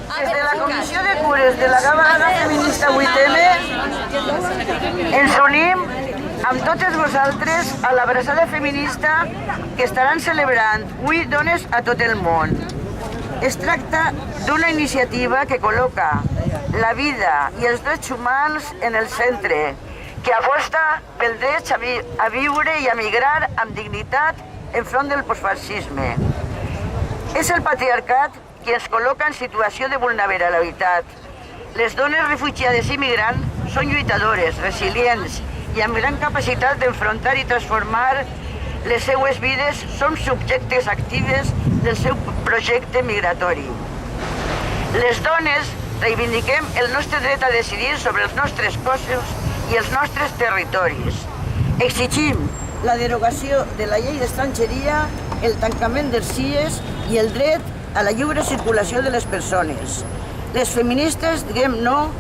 Des de la Comissió de Cures de la Vaga Feminista 8M ens unim amb totes vosaltres a l'abraçada feminista que estaran celebrant avui dones a tot el món. Es tracta d'una iniciativa que col·loca la vida i els drets humans en el centre, que aposta pel dret a viure i a migrar amb dignitat enfront del postfascisme. És el patriarcat qui ens col·loca en situació de vulnerabilitat. Les dones refugiades i migrants són lluitadores, resilients i amb gran capacitat d'enfrontar i transformar les seues vides. Som subjectes actives del seu projecte migratori. Les dones reivindiquem el nostre dret a decidir sobre els nostres cossos i els nostres territoris. Exigim la derogació de la llei d'estrangeria, el tancament dels CIES i el dret a la lliure circulació de les persones. Les feministes diguem no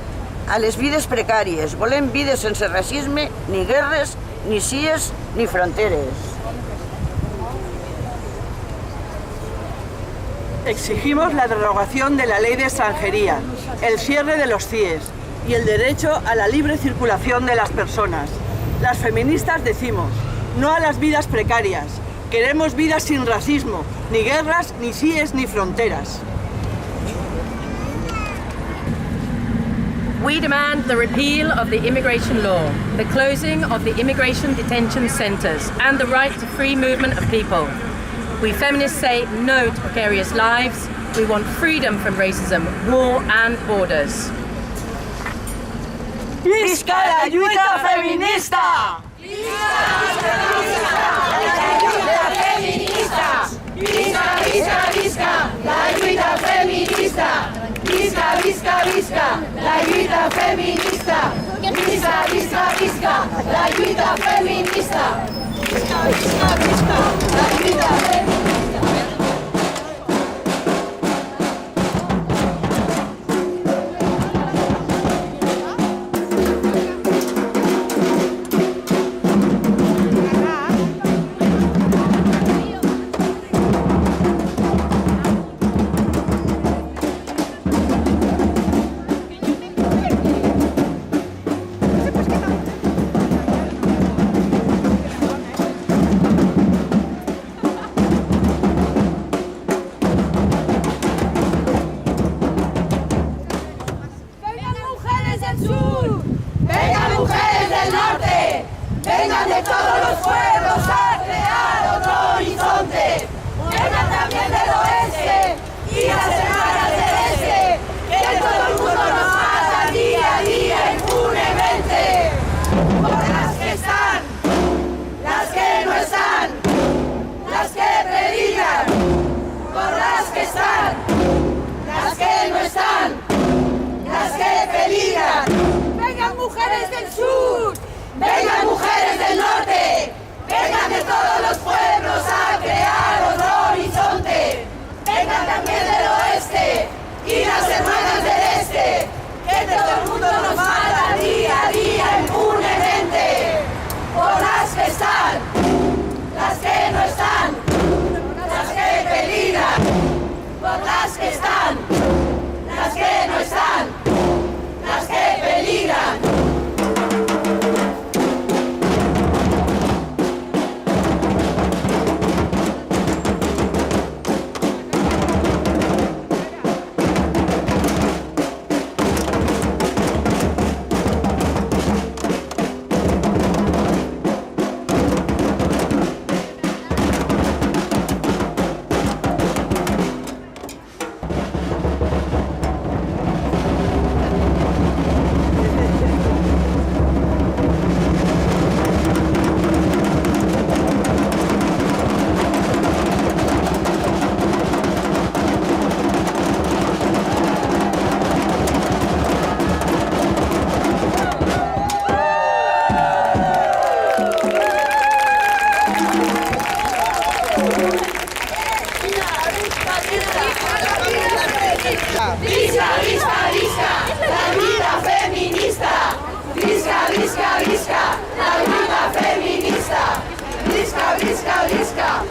a les vides precàries. Volem vides sense racisme, ni guerres, ni CIES, ni fronteres. Exigimos la derogación de la ley de extranjería, el cierre de los CIES y el derecho a la libre circulación de las personas. Las feministas decimos no a las vidas precarias. Queremos vidas sin racismo, ni guerras, ni CIES, ni fronteras. We demand the repeal of the immigration law, the closing of the immigration detention centres, and the right to free movement of people. We feminists say no to precarious lives. We want freedom from racism, war and borders. ¡Visca la lluita feminista! ¡Visca la lluita feminista! Visca, visca, visca, la lluita feminista! Visca, visca, visca, la lluita feminista! Visca, visca, visca, la lluita feminista! Vengan de todos los pueblos a crear otro horizonte. Vengan también del oeste y las hermanas del este, que todo el mundo nos mata día a día impunemente. Por las que están, las que no están, las que peligran. Por las que están, las que no están, las que peligran. Vengan mujeres del sur. Vengan mujeres del norte, vengan de todos los pueblos a crear otro horizonte. Vengan también del oeste y las hermanas del este, que todo el mundo nos mata día a día impunemente. Por las que están, las que no están, las que peligran. Por las que están, las que no están, las que peligran. Visca, visca, visca, la vida feminista. Visca, visca, visca, la vida feminista. Visca, visca, visca,